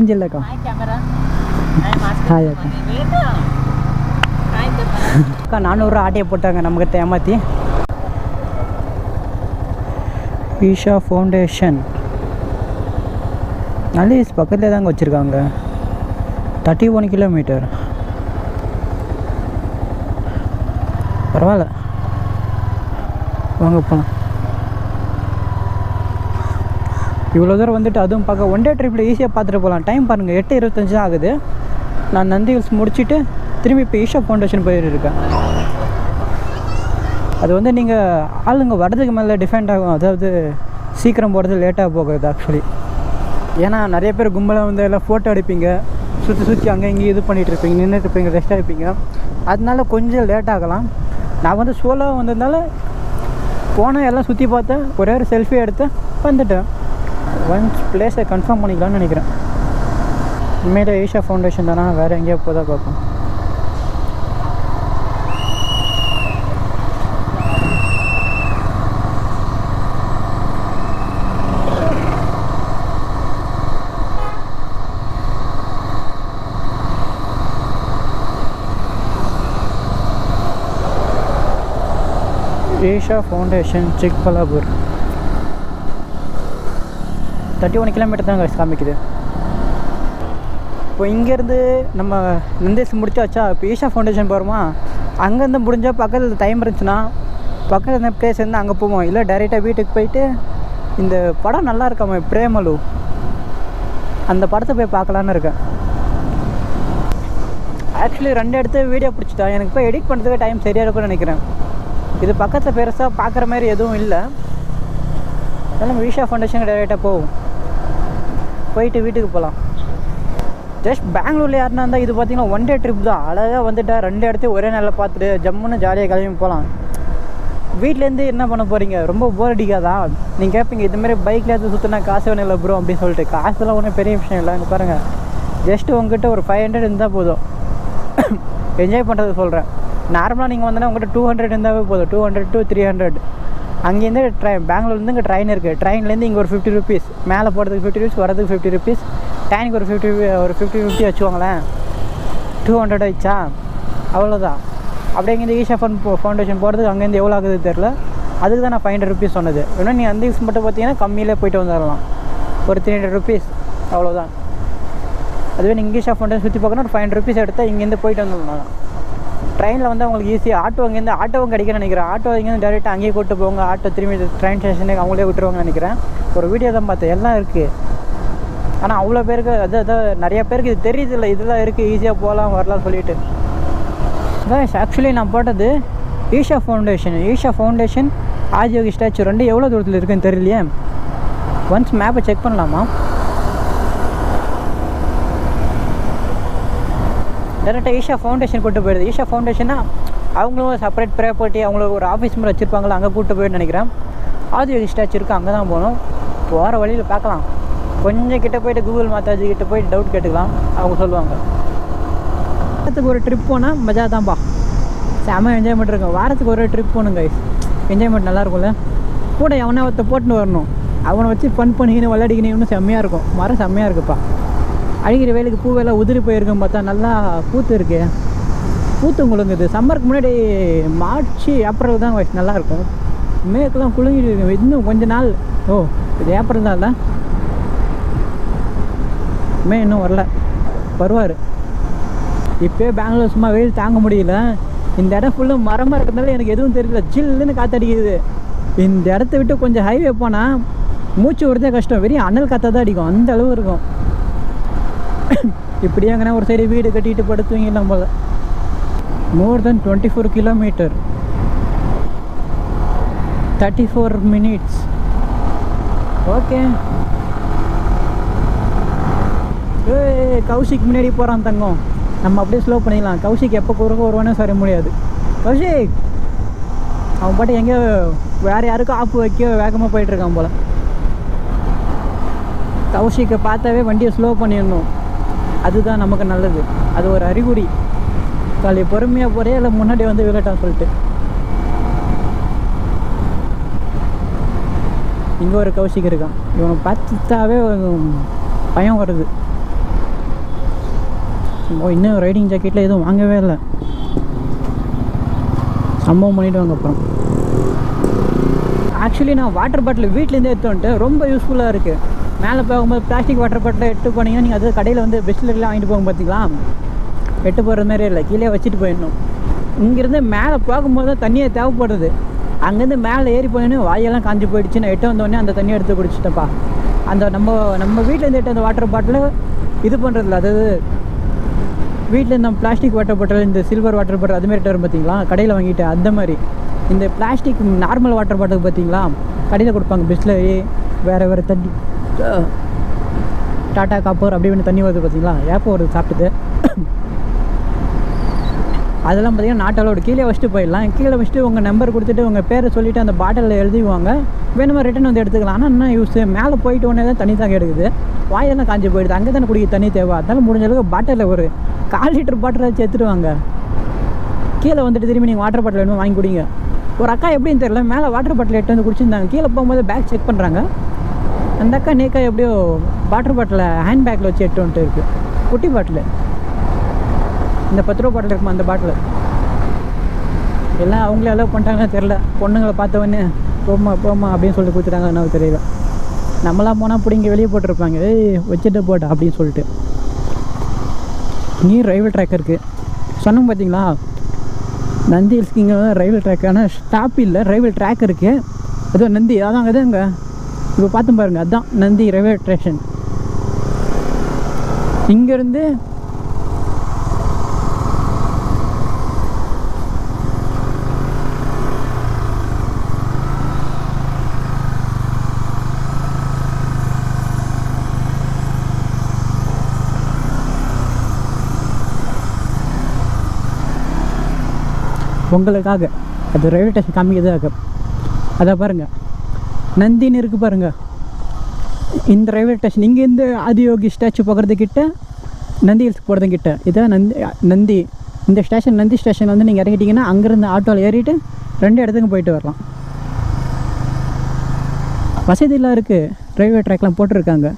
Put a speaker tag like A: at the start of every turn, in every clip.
A: மூஞ்சில்லக்கா hi அக்கா அக்கா 400 ஆட்டையை போட்டாங்க நம்மக்கிட்ட ஏமாற்றி. ஈஷா ஃபவுண்டேஷன் நல்ல பக்கத்துலேயே தாங்க வச்சுருக்காங்க. 31 கிலோமீட்டர் பரவாயில்ல, வாங்க போகலாம். இவ்வளோ தூரம் வந்துட்டு அதுவும் பார்க்க ஒன் டே ட்ரிப்பில் ஈஸியாக பார்த்துட்டு போகலாம். டைம் பாருங்கள் 8:25 தான் ஆகுது. நான் நந்தி ஹில்ஸ் முடிச்சுட்டு திரும்பி இப்போ ஈஷா ஃபவுண்டேஷன் போயிருக்கேன். அது வந்து நீங்கள் ஆளுங்க வர்றதுக்கு மேலே டிஃபெண்ட் ஆகும். அதாவது சீக்கிரம் போகிறது லேட்டாக போகுது ஆக்சுவலி. ஏன்னா நிறைய பேர் கும்பலாக வந்து எல்லாம் ஃபோட்டோ எடுப்பீங்க, சுற்றி அங்கே இங்கேயும் இது பண்ணிகிட்டு இருப்பீங்க, நின்றுட்டு இருப்பீங்க, ரெஸ்ட் ஆகிப்பீங்க. அதனால கொஞ்சம் லேட் ஆகலாம். நான் வந்து சோலோவாக வந்ததுனால போனேன், எல்லாம் சுற்றி பார்த்தேன், ஒரே ஒரு செல்ஃபி எடுத்து வந்துட்டேன். ஒன்ஸ் பிளேஸை கன்ஃபார்ம் பண்ணிக்கலாம்னு நினைக்கிறேன். உண்மையிலே ஈஷா ஃபவுண்டேஷன் தானே, வேறு எங்கேயோ போதா பார்ப்போம். ஈஷா ஃபவுண்டேஷன் சிக்பலாபூர் 31 கிலோமீட்டர் தான் காமிக்குது. இப்போ இங்கேருந்து நம்ம நந்தேஸ் முடிச்சாச்சா, இப்போ ஈஷா ஃபவுண்டேஷன் போகிறோமா. அங்கேருந்து முடிஞ்சால் பக்கத்தில் டைம் இருந்துச்சுன்னா பக்கத்தில் இந்த பிளேஸ் இருந்து அங்கே போவோம். இல்லை டைரெக்டாக வீட்டுக்கு போயிட்டு இந்த படம் நல்லா இருக்காம பிரேமலு, அந்த படத்தை போய் பார்க்கலான்னு இருக்கேன். ஆக்சுவலி 2 இடத்து வீடியோ பிடிச்சிட்டா, எனக்கு போய் எடிட் பண்ணுறதுக்கு டைம் சரியாக இருக்கும்னு நினைக்கிறேன். இது பக்கத்தில் பெருசாக பார்க்குற மாதிரி எதுவும் இல்லை. அதனால் ஈஷா ஃபவுண்டேஷனுக்கு டைரெக்டாக போவோம், போயிட்டு வீட்டுக்கு போகலாம். ஜஸ்ட் பெங்களூரில் யாருன்னா இருந்தால் இது பார்த்திங்கன்னா ஒன் டே ட்ரிப் தான். அழகாக வந்துட்டா 2 இடத்தையும் ஒரே நாளில் பார்த்துட்டு ஜம்முன்னு ஜாலியாக கிளம்பி போகலாம். வீட்டிலேருந்து என்ன பண்ண போகிறீங்க, ரொம்ப போர் அடிக்காதா? நீங்கள் கேட்பீங்க இதுமாரி பைக்கில் எடுத்து சுற்றினா காசு வேணும் இல்லை ப்ரோ அப்படின்னு சொல்லிட்டு. காசுலாம் ஒன்றும் பெரிய விஷயம் இல்லை. அங்கே பாருங்கள், ஜஸ்ட்டு உங்ககிட்ட ஒரு 500 இருந்தால் போதும். என்ஜாய் பண்ணுறது சொல்கிறேன். நார்மலாக நீங்கள் வந்தோன்னா உங்கள்கிட்ட 200 இருந்தாவே போதும், 200 to 300. அங்கேருந்து பெங்களூர்லேருந்து இங்கே ட்ரெயின் இருக்குது. ட்ரெயின்லேருந்து இங்கே ஒரு 50 ருபீஸ், மேலே போகிறதுக்கு 50 ருபீஸ், வரதுக்கு 50 ருபீஸ், டைனுக்கு ஒரு 50 வச்சுக்கோங்களேன். 200 ஆயிடுச்சா, அவ்வளோதான். அப்படியே இங்கேருந்து ஈஷா ஃபவுண்டேஷன் போகிறதுக்கு அங்கேருந்து எவ்வளோ ஆகுது தெரில. அதுக்கு தான் நான் 500 ருபீஸ் சொன்னது. இன்னும் நீங்கள் அந்த யூஸ் மட்டும் பார்த்தீங்கன்னா கம்மியிலே போயிட்டு வந்துடலாம், ஒரு 300 ருபீஸ் அவ்வளோதான். அதுவே நீங்கள் ஈஷா ஃபவுண்டேஷன் சுற்றி பார்க்கணும், ஒரு 500 ருபீஸ் எடுத்தால் இங்கேருந்து போயிட்டு வந்துடலாம். ட்ரெயினில் வந்து அவங்களுக்கு ஈஸியாக ஆட்டோவும் கிடைக்குன்னு நினைக்கிறேன். ஆட்டோ இங்கேருந்து டேரெக்டாக அங்கேயே கூப்பிட்டு போவாங்க. ஆட்டோ திரும்பி ட்ரெயின் ஸ்டேஷனுக்கு அவங்களே விட்டுருவாங்கன்னு நினைக்கிறேன். ஒரு வீடியோ தான் பார்த்தேன், எல்லாம் இருக்குது. ஆனால் அவ்வளோ பேருக்கு அதான் நிறைய பேருக்கு இது தெரியுதில்ல, இதெல்லாம் இருக்குது, ஈஸியாக போகலாம் வரலாம் சொல்லிட்டு. அதான் ஆக்சுவலி நான் போட்டது ஈஷா ஃபவுண்டேஷன் ஆதியோகி ஸ்டாச்சு 2 எவ்வளோ தூரத்தில் இருக்குதுன்னு தெரியலையே. ஒன்ஸ் மேப்பை செக் பண்ணலாமா? டேரெக்டாக ஈஷா ஃபவுண்டேஷன் கூப்பிட்டு போயிடுது. ஈஷா ஃபவுண்டேஷன்னா அவங்களும் செப்பரேட் ப்ராப்பர்ட்டி, அவங்களுக்கு ஒரு ஆஃபீஸ் மாதிரி வச்சுருப்பாங்களா, அங்கே கூப்பிட்டு போயிட்டு நினைக்கிறேன். ஆதியோகி ஸ்டாச்சு இருக்குது, அங்கே தான் போகணும். போகிற வழியில் பார்க்கலாம். கொஞ்சம் கிட்டே போயிட்டு கூகுள் மாதாஜி கிட்டே போயிட்டு டவுட் கேட்டுக்கலாம், அவங்க சொல்லுவாங்க. வாரத்துக்கு ஒரு ட்ரிப் போனால் மஜா தான்ப்பா, செம்ம என்ஜாய்மெண்ட் இருக்கும். வாரத்துக்கு ஒரு ட்ரிப் போகணும் கைஸ், என்ஜாய்மெண்ட் நல்லாயிருக்கும்ல. கூட எவனை ஒருத்த போட்டுன்னு வரணும், அவனை வச்சு ஃபன் பண்ணிக்கின்னு விளையாடிக்கின்னு இன்னும் செம்மையாக இருக்கும். மரம் செம்மையாக இருக்குப்பா. அடிக்கிற வேலைக்கு பூவெல்லாம் உதிரி போயிருக்கும், பார்த்தா நல்லா பூத்து இருக்கு. பூத்து குலுங்குது. சம்மருக்கு முன்னாடி மார்ச் ஏப்ரல் தான் வயசு நல்லாயிருக்கும். மேக்கெல்லாம் குலுங்கிட்டு இருக்கும். இன்னும் கொஞ்ச நாள். இது ஏப்ரல் தான், மே இன்னும் வரல, வருவார். இப்போயே பெங்களூர் சும்மா வெயில் தாங்க முடியல. இந்த இடம் ஃபுல்லாக மரமாக இருக்கிறதுனால எனக்கு எதுவும் தெரியல, ஜில்லுன்னு காற்றடிக்குது. இந்த இடத்த விட்டு கொஞ்சம் ஹைவே போனால் மூச்சு விடுறதே கஷ்டம், வெறும் அனல் காற்றை தான் அடிக்கும், அந்த அளவு இருக்கும். இப்படியே எங்கன்னா ஒரு சைடு வீடு கட்டிட்டு படுத்துவீங்கலாம் போல. மோர் தென் 24 கிலோமீட்டர், 34 மினிட்ஸ். ஓகே, கௌஷிக் முன்னாடி போகிறான் தங்கம். நம்ம அப்படியே ஸ்லோ பண்ணிடலாம். கௌஷிக் எப்போ குறுக்க வருவானே சரி முடியாது. கௌஷிக் அவன் பாட்டு எங்கேயோ வேறு யாருக்கும் ஆப்பு வைக்க வேகமாக போயிட்டுருக்கான் போல். கௌஷிக்கை பார்த்தாவே வண்டியை ஸ்லோ பண்ணிடணும், அதுதான் நமக்கு நல்லது. அது ஒரு அறிகுறி. காலை பொறுமையாக போகிறே இல்லை முன்னாடி வந்து விளட்டான்னு சொல்லிட்டு. இங்கே ஒரு கௌஷிக் இருக்கான். இவனை பார்த்துட்டாவே பயம் வருது. இன்னும் ரைடிங் ஜாக்கெட்டில் எதுவும் வாங்கவே இல்லை. சம்பவம் பண்ணிவிடுவாங்க அப்புறம். ஆக்சுவலி நான் வாட்டர் பாட்டில் வீட்டிலேருந்தே எடுத்து வந்துட்டு ரொம்ப யூஸ்ஃபுல்லாக இருக்குது. மேலே போகும்போது பிளாஸ்டிக் வாட்டர் பாட்டில் எட்டு போனீங்கன்னா நீங்கள் அது கடையில் வந்து பெஸ்ட்லாம் வாங்கிட்டு போங்க பார்த்தீங்களா, எட்டு போகிற மாதிரியே இல்லை, கீழே வச்சுட்டு போயிடணும். இங்கேருந்து மேலே போகும்போது தான் தண்ணியே தேவைப்படுது. அங்கேருந்து மேலே ஏறி போயின்னு வாயெல்லாம் காஞ்சி போயிடுச்சு. நான் எட்டு வந்தோடனே அந்த தண்ணியை எடுத்து குடிச்சிட்டப்பா. அந்த நம்ம வீட்டிலேருந்து எட்டு அந்த வாட்டர் பாட்டில் இது பண்ணுறதில்ல, அதாவது வீட்டில் இந்த பிளாஸ்டிக் வாட்டர் பாட்டில், இந்த சில்வர் வாட்டர் பாட்டில் அதுமாரி வரும் பார்த்தீங்களா, கடையில் வாங்கிட்டு அந்த மாதிரி. இந்த பிளாஸ்டிக் நார்மல் வாட்டர் பாட்டில் பார்த்தீங்களா, கடையில் கொடுப்பாங்க. பிஸ்லரி வேறு தண்ணி, டாட்டா காப்பர் அப்படி இப்படி தண்ணி வருது பார்த்தீங்களா, ஏப்போ வருது சாப்பிட்டுது. அதெல்லாம் பார்த்தீங்கன்னா நாட்டளோட கீழே வச்சுட்டு போயிடலாம். கீழே வச்சுட்டு உங்கள் நம்பர் கொடுத்துட்டு உங்கள் பேரை சொல்லிவிட்டு அந்த பாட்டிலில் எழுதிவாங்க. வேணுமா ரிட்டன் வந்து எடுத்துக்கலாம். ஆனால் என்ன யூஸு, மேலே போயிட்டு உடனே தான் தண்ணி தாங்க எடுக்குது, வாயெல்லாம் காஞ்சி போயிடுது. அங்கே தானே குடிக்க தண்ணி தேவை. அதனால முடிஞ்ச அளவுக்கு பாட்டிலில் ஒரு 1/4 லிட்டர் பாட்டில் வச்சு எடுத்துடுவாங்க. கீழே வந்துட்டு திரும்பி நீங்கள் வாட்டர் பாட்டில் வேணுமா வாங்கி குடிங்க. ஒரு அக்கா எப்படின்னு தெரியல, மேலே வாட்டர் பாட்டில் எட்டு வந்து குடிச்சிருந்தாங்க. கீழே போகும்போது பேக் செக் பண்ணுறாங்க. அந்த அக்கா நேக்கா எப்படியோ வாட்டர் பாட்டிலை ஹேண்ட் பேக்கில் வச்சு எட்டு வந்துட்டு இருக்குது. குட்டி பாட்டில், இந்த 10 ரூபா பாட்டில் இருக்குமா அந்த பாட்டில். எல்லாம் அவங்களே அலோவ் பண்ணிட்டாங்கன்னா தெரில. பொண்ணுங்களை பார்த்தவொடனே போமா அப்படின்னு சொல்லிட்டு கொடுத்துட்டாங்க. என்ன தெரியல. நம்மளாம் போனால் பிடிங்க வெளியே போட்டிருப்பாங்க, வச்சுட்டு போட்டா அப்படின்னு சொல்லிட்டு. நீ ரயில்வே ட்ராக் இருக்குது சொன்னோம் பார்த்தீங்களா, நந்தி ஹில்ஸ்க்கு இங்கே ரயில்வே ட்ராக். ஆனால் ஸ்டாப் இல்லை, ரயில்வே ட்ராக் இருக்குது. அதுவும் நந்தி அதான் அதுங்க இப்போ பார்த்து பாருங்கள், அதுதான் நந்தி ரயில்வே ஸ்டேஷன். இங்கேருந்து உங்களுக்காக அது ரயில்வே ஸ்டேஷன் காமிக்கிறதுக்காக. அதை பாருங்கள், நந்தின்னு இருக்குது பாருங்கள். இந்த ரயில்வே ஸ்டேஷன் இங்கேருந்து ஆதியோகி ஸ்டாச்சு போகிறதுக்கிட்ட, நந்தி ஹில்ஸ்க்கு போகிறதுக்கிட்ட இதான் நந்தி. இந்த ஸ்டேஷன் நந்தி ஸ்டேஷன் வந்து நீங்கள் இறங்கிட்டிங்கன்னா அங்கேருந்து ஆட்டோவில் ஏறிட்டு 2 இடத்துக்கும் போயிட்டு வரலாம். வசதியெல்லாம் இருக்குது, ரயில்வே ட்ராக்லாம் போட்டிருக்காங்க.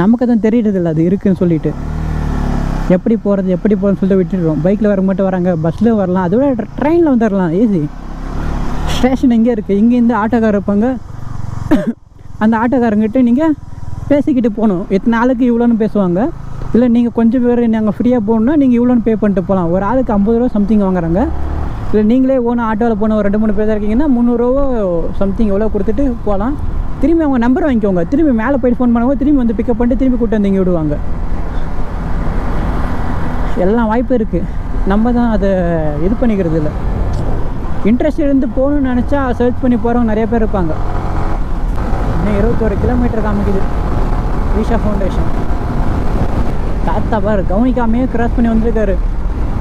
A: நமக்கு தான் தெரியுறதில்ல அது இருக்குதுன்னு சொல்லிட்டு. எப்படி போகிறதுன்னு சொல்லிட்டு விட்டுடுறோம். பைக்கில் வர மட்டும் வராங்க, பஸ்ஸில் வரலாம், அதை விட ட்ரெயினில் வந்துடலாம் ஈஸி. ஸ்டேஷன் எங்கே இருக்குது, இங்கேருந்து ஆட்டோக்காரர் இருப்பாங்க. அந்த ஆட்டோக்காரங்கிட்ட நீங்கள் பேசிக்கிட்டு போகணும். எத்தனை நாளுக்கு இவ்வளோன்னு பேசுவாங்க. இல்லை நீங்கள் கொஞ்சம் பேர் நாங்கள் ஃப்ரீயாக போகணுன்னா நீங்கள் இவ்வளோன்னு பே பண்ணிட்டு போகலாம். ஒரு ஆளுக்கு 50 ரூபா சம்திங் வாங்குறாங்க. இல்லை நீங்களே ஆட்டோவில் போன ஒரு 2-3 பேர் தான் இருக்கீங்கன்னா 300 ரூபா சம்திங் எவ்வளோ கொடுத்துட்டு போகலாம். திரும்பி அவங்க நம்பர் வாங்கிக்கோங்க. திரும்பி மேலே போய்ட்டு ஃபோன் பண்ணுவாங்க, திரும்பி வந்து பிக்கப் பண்ணிட்டு திரும்பி கூப்பிட்டு வந்து இங்கே விடுவாங்க. எல்லாம் வாய்ப்பு இருக்குது. நம்ம தான் அதை இது பண்ணிக்கிறது இல்லை. இன்ட்ரெஸ்ட் இருந்து போகணுன்னு நினச்சா சர்ச் பண்ணி போகிறவங்க நிறைய பேர் இருப்பாங்க. இன்னும் 21 கிலோமீட்டர் காமிக்குது ஈஷா ஃபவுண்டேஷன். தாத்தா பாரு கவனிக்காமையே கிராஸ் பண்ணி வந்திருக்காரு.